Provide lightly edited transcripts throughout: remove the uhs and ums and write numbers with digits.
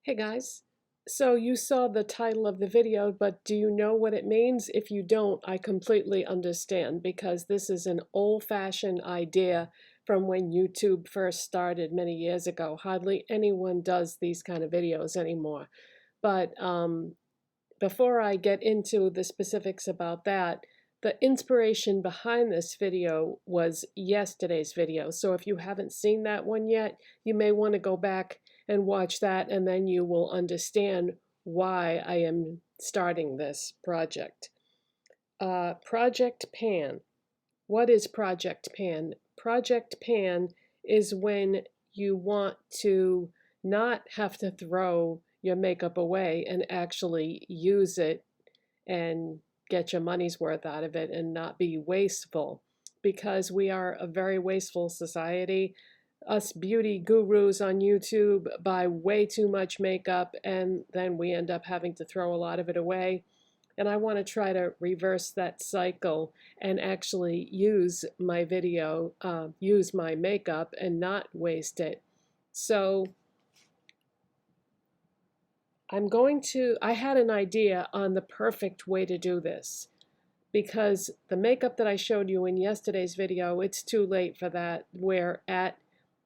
Hey guys, so you saw the title of the video, but do you know what it means? If you don't, I completely understand because this is an old-fashioned idea from when YouTube first started many years ago. Hardly anyone does these kind of videos anymore. But before I get into the specifics about that, the inspiration behind this video was yesterday's video. So if you haven't seen that one yet, you may want to go back and watch that, and then you will understand why I am starting this project. Project Pan. What is Project Pan? Project Pan is when you want to not have to throw your makeup away and actually use it and get your money's worth out of it and not be wasteful, because we are a very wasteful society. Us beauty gurus on YouTube buy way too much makeup and then we end up having to throw a lot of it away. And I want to try to reverse that cycle and actually use my use my makeup and not waste it. So I had an idea on the perfect way to do this, because the makeup that I showed you in yesterday's video, it's too late for that. We're at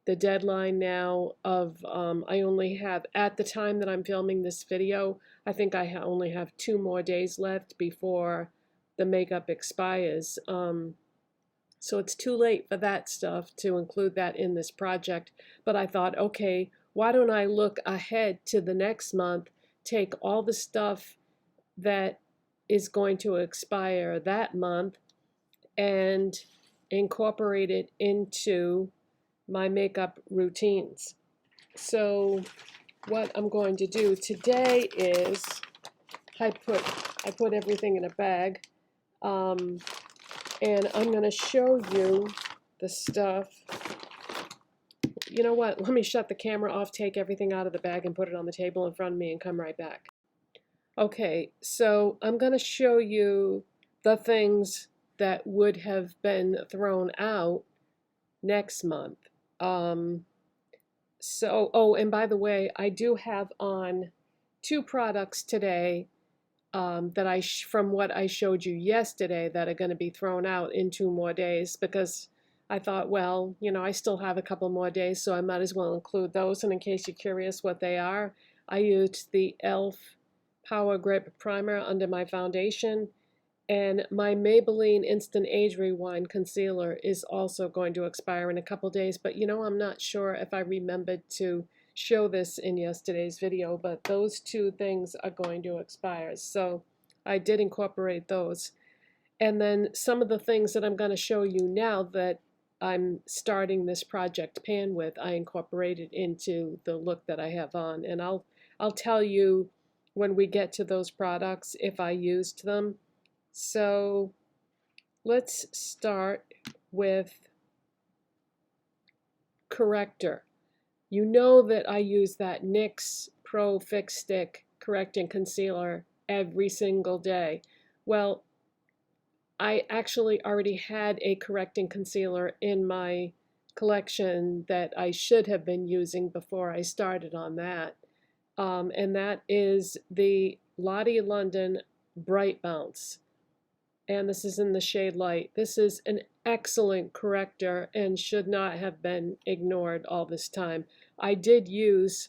the deadline now of, I only have, at the time that I'm filming this video, I think I only have 2 more days left before the makeup expires. So it's too late for that stuff to include that in this project. But I thought, okay, why don't I look ahead to the next month, take all the stuff that is going to expire that month and incorporate it into my makeup routines. So what I'm going to do today is I put everything in a bag, and I'm going to show you the stuff. You know what? Let me shut the camera off, take everything out of the bag, and put it on the table in front of me and come right back. Okay, so I'm going to show you the things that would have been thrown out next month. Oh, and by the way, I do have on 2 products today that from what I showed you yesterday that are going to be thrown out in 2 more days, because I thought, well, you know, I still have a couple more days, so I might as well include those. And in case you're curious what they are, I used the e.l.f. Power Grip Primer under my foundation, and my Maybelline Instant Age Rewind Concealer is also going to expire in a couple days. But you know, I'm not sure if I remembered to show this in yesterday's video, but those 2 things are going to expire. So I did incorporate those. And then some of the things that I'm going to show you now that I'm starting this Project Pan with, I incorporated into the look that I have on. And I'll tell you when we get to those products if I used them. So let's start with Corrector. You know that I use that NYX Pro Fix Stick Correcting Concealer every single day. Well, I actually already had a correcting concealer in my collection that I should have been using before I started on that. And that is the Lottie London Bright Bounce. And this is in the shade Light. This is an excellent corrector and should not have been ignored all this time. I did use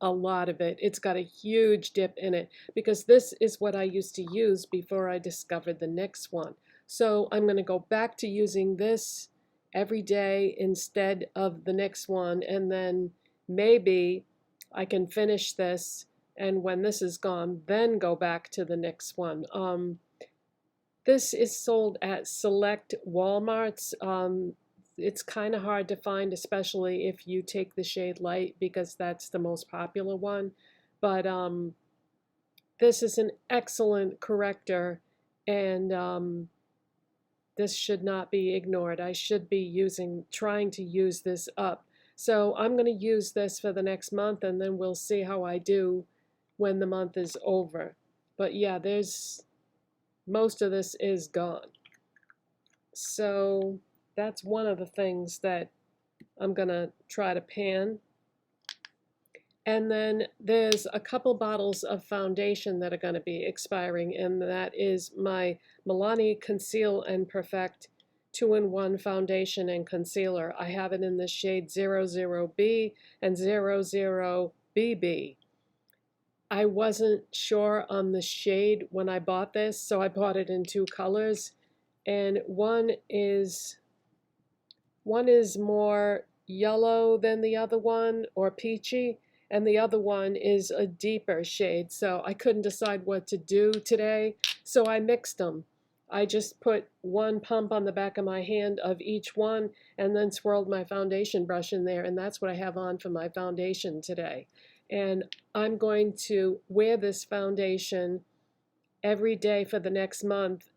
a lot of it. It's got a huge dip in it because this is what I used to use before I discovered the NYX one. So I'm going to go back to using this every day instead of the NYX one, and then maybe I can finish this, and when this is gone, then go back to the NYX one. This is sold at select Walmarts. It's kind of hard to find, especially if you take the shade Light, because that's the most popular one. But this is an excellent corrector, and this should not be ignored. I should be trying to use this up. So I'm going to use this for the next month, and then we'll see how I do when the month is over. But yeah, most of this is gone. So that's one of the things that I'm going to try to pan. And then there's a couple bottles of foundation that are going to be expiring, and that is my Milani Conceal and Perfect 2-in-1 foundation and concealer. I have it in the shade 00B and 00BB. I wasn't sure on the shade when I bought this, so I bought it in two colors, and one is more yellow than the other one, or peachy, and the other one is a deeper shade. So I couldn't decide what to do today, so I mixed them. I just put one pump on the back of my hand of each one and then swirled my foundation brush in there, and that's what I have on for my foundation today. And I'm going to wear this foundation every day for the next month.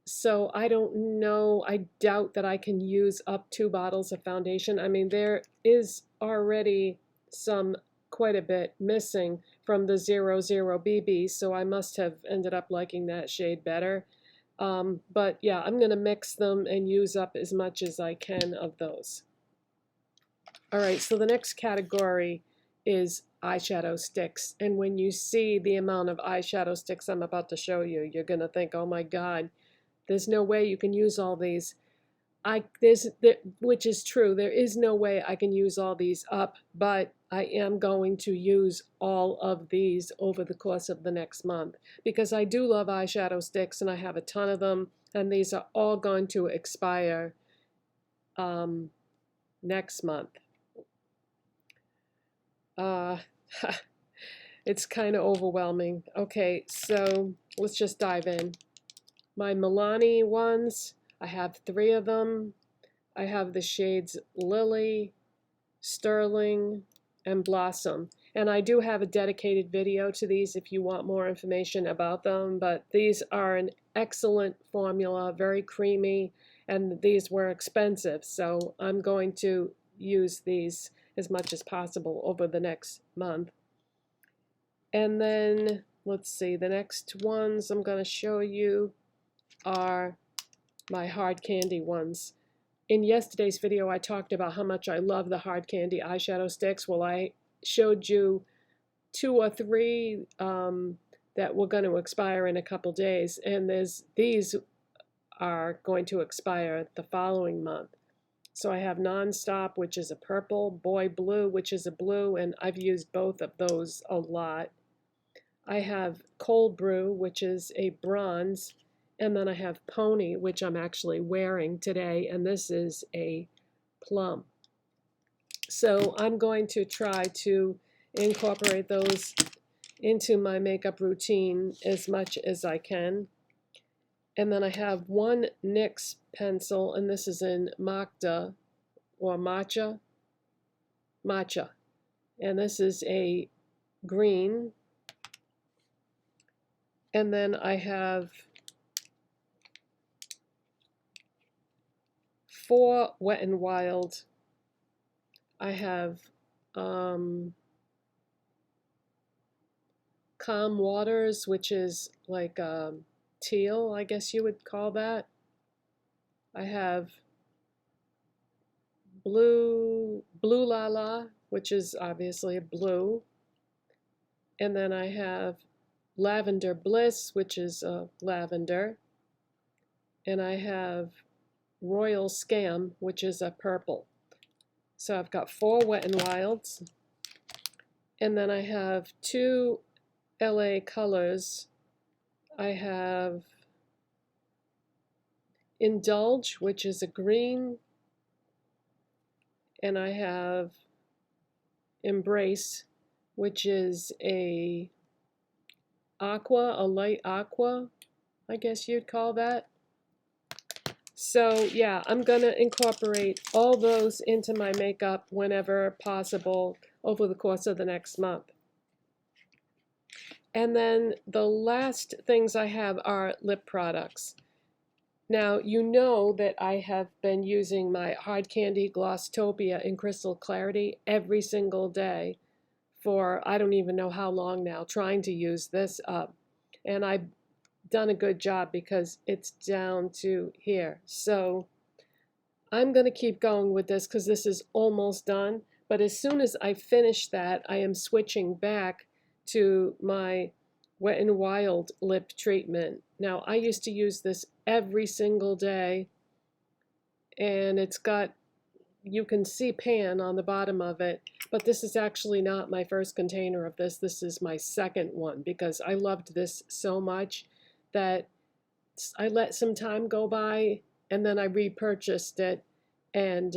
So I don't know, I doubt that I can use up 2 bottles of foundation. I mean, there is already quite a bit missing from the 00BB, so I must have ended up liking that shade better. But yeah, I'm going to mix them and use up as much as I can of those. All right, so the next category is eyeshadow sticks. And when you see the amount of eyeshadow sticks I'm about to show you, you're going to think, oh my God, there's no way you can use all these. Which is true. There is no way I can use all these up, but I am going to use all of these over the course of the next month because I do love eyeshadow sticks and I have a ton of them, and these are all going to expire next month. It's kind of overwhelming. Okay, so let's just dive in. My Milani ones, I have 3 of them. I have the shades Lily, Sterling, and Blossom. And I do have a dedicated video to these if you want more information about them, but these are an excellent formula, very creamy, and these were expensive, so I'm going to use these as much as possible over the next month. And then, let's see, the next ones I'm going to show you are my hard candy ones. In yesterday's video, I talked about how much I love the hard candy eyeshadow sticks. Well, I showed you 2 or 3 that were going to expire in a couple days, and these are going to expire the following month. So I have Nonstop, which is a purple, Boy Blue, which is a blue, and I've used both of those a lot. I have Cold Brew, which is a bronze, and then I have Pony, which I'm actually wearing today, and this is a plum. So I'm going to try to incorporate those into my makeup routine as much as I can. And then I have one NYX pencil, and this is in Matcha. And this is a green. And then I have 4 Wet n Wild. I have Calm Waters, which is like teal, I guess you would call that. I have Blue La La, which is obviously a blue. And then I have Lavender Bliss, which is lavender. And I have Royal Scam, which is a purple. So I've got 4 Wet n Wilds. And then I have 2 LA colors. I have Indulge, which is a green. And I have Embrace, which is a light aqua, I guess you'd call that. So yeah, I'm going to incorporate all those into my makeup whenever possible over the course of the next month. And then the last things I have are lip products. Now, you know that I have been using my Hard Candy Glosstopia in Crystal Clarity every single day for I don't even know how long now, trying to use this up. And I've done a good job because it's down to here. So I'm going to keep going with this because this is almost done. But as soon as I finish that, I am switching back to my Wet n Wild lip treatment. Now, I used to use this every single day, and it's got, you can see pan on the bottom of it, but this is actually not my first container of this. This is my second one because I loved this so much that I let some time go by and then I repurchased it. And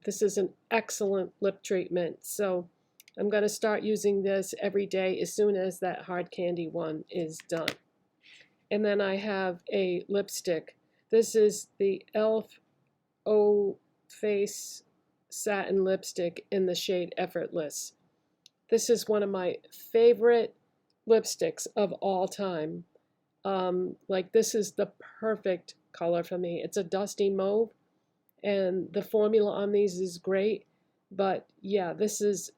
this is an excellent lip treatment. So I'm going to start using this every day as soon as that hard candy one is done. And then I have a lipstick. This is the e.l.f. O Face Satin Lipstick in the shade Effortless. This is one of my favorite lipsticks of all time. Like, this is the perfect color for me. It's a dusty mauve, and the formula on these is great. But yeah, this is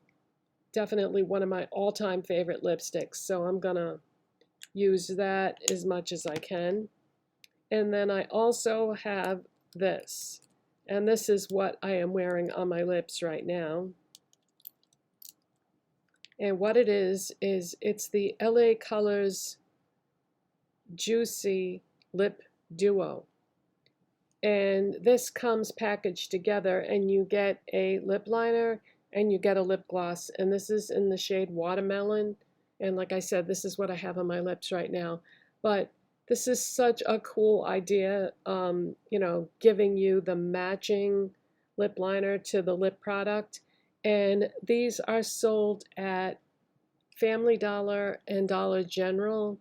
definitely one of my all-time favorite lipsticks. So I'm gonna use that as much as I can. And then I also have this. And this is what I am wearing on my lips right now. And what it is it's the LA Colors Juicy Lip Duo. And this comes packaged together, and you get a lip liner and you get a lip gloss. And this is in the shade Watermelon. And like I said, this is what I have on my lips right now. But this is such a cool idea, you know, giving you the matching lip liner to the lip product. And these are sold at Family Dollar and Dollar General.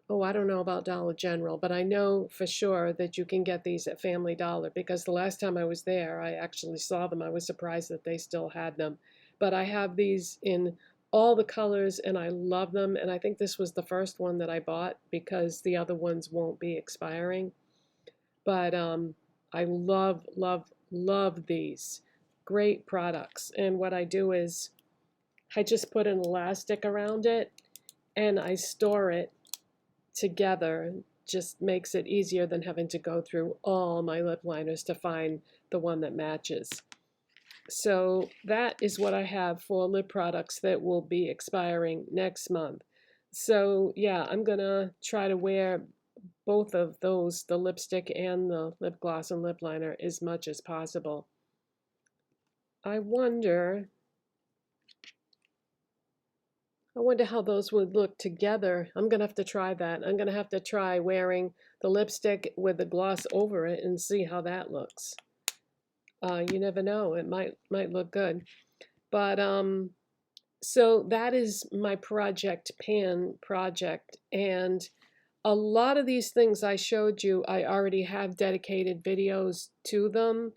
Oh, I don't know about Dollar General, but I know for sure that you can get these at Family Dollar because the last time I was there, I actually saw them. I was surprised that they still had them. But I have these in all the colors, and I love them. And I think this was the first one that I bought because the other ones won't be expiring. But I love, love, love these. Great products. And what I do is I just put an elastic around it and I store it together. Just makes it easier than having to go through all my lip liners to find the one that matches. So that is what I have for lip products that will be expiring next month. So yeah, I'm gonna try to wear both of those, the lipstick and the lip gloss and lip liner, as much as possible. I wonder how those would look together. I'm gonna have to try that. I'm gonna have to try wearing the lipstick with the gloss over it and see how that looks. You never know, it might look good. But so that is my project, pan project. And a lot of these things I showed you, I already have dedicated videos to them.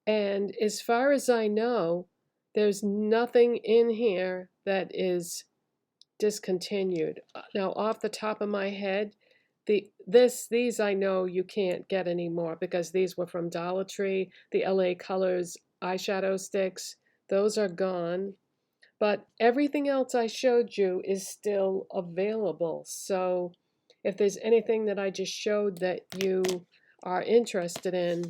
And as far as I know, there's nothing in here that is discontinued. Now, off the top of my head, these I know you can't get anymore because these were from Dollar Tree. The LA Colors eyeshadow sticks, those are gone. But everything else I showed you is still available. So if there's anything that I just showed that you are interested in,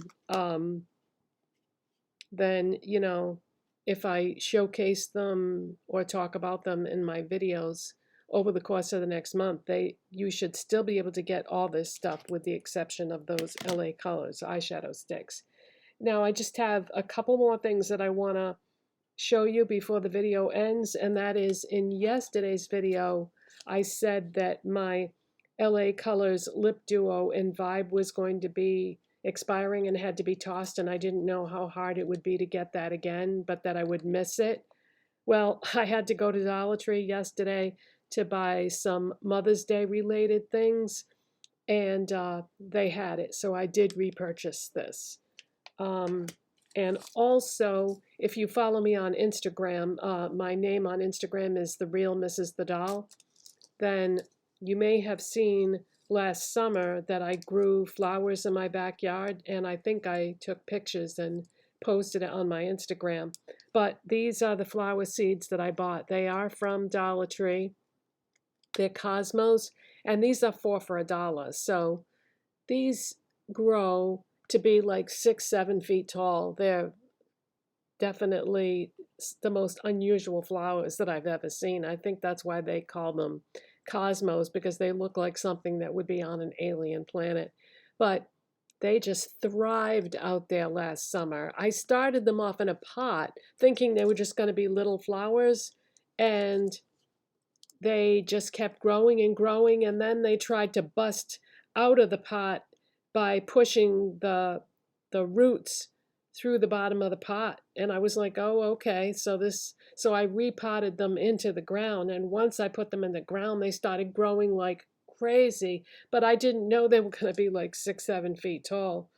then, you know, if I showcase them or talk about them in my videos over the course of the next month, you should still be able to get all this stuff with the exception of those LA Colors eyeshadow sticks. Now, I just have a couple more things that I want to show you before the video ends, and that is in yesterday's video, I said that my LA Colors Lip Duo in Vibe was going to be expiring and had to be tossed, and I didn't know how hard it would be to get that again, but that I would miss it. Well, I had to go to Dollar Tree yesterday to buy some Mother's Day related things, and they had it, so I did repurchase this. And also, if you follow me on Instagram, my name on Instagram is The Real Mrs. The Doll, then you may have seen last summer that I grew flowers in my backyard, and I think I took pictures and posted it on my Instagram. But these are the flower seeds that I bought. They are from Dollar Tree. They're Cosmos, and these are 4 for $1. So these grow to be like 6, 7 feet tall. They're definitely the most unusual flowers that I've ever seen. I think that's why they call them cosmos, because they look like something that would be on an alien planet. But they just thrived out there last summer. I started them off in a pot thinking they were just going to be little flowers, and they just kept growing and growing, and then they tried to bust out of the pot by pushing the roots through the bottom of the pot. And I was like, oh, okay. So I repotted them into the ground, and once I put them in the ground, they started growing like crazy. But I didn't know they were going to be like 6, 7 feet tall.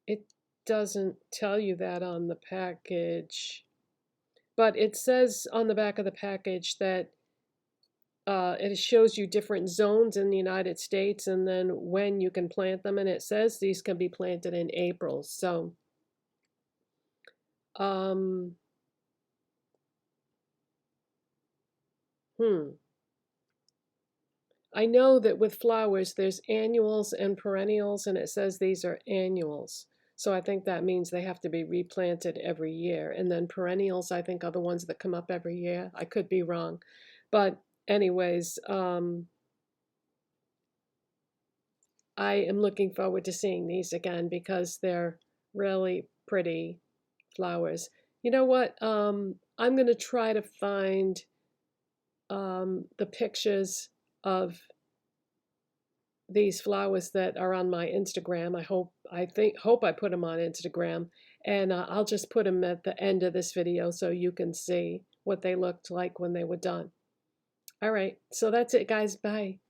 It doesn't tell you that on the package. But it says on the back of the package that it shows you different zones in the United States and then when you can plant them. And it says these can be planted in April. So, um, I know that with flowers, there's annuals and perennials, and it says these are annuals. So I think that means they have to be replanted every year. And then perennials, I think, are the ones that come up every year. I could be wrong. But anyways, I am looking forward to seeing these again because they're really pretty flowers. You know what? I'm going to try to find the pictures of these flowers that are on my Instagram. Hope I put them on Instagram, and I'll just put them at the end of this video so you can see what they looked like when they were done. All right, so that's it, guys. Bye.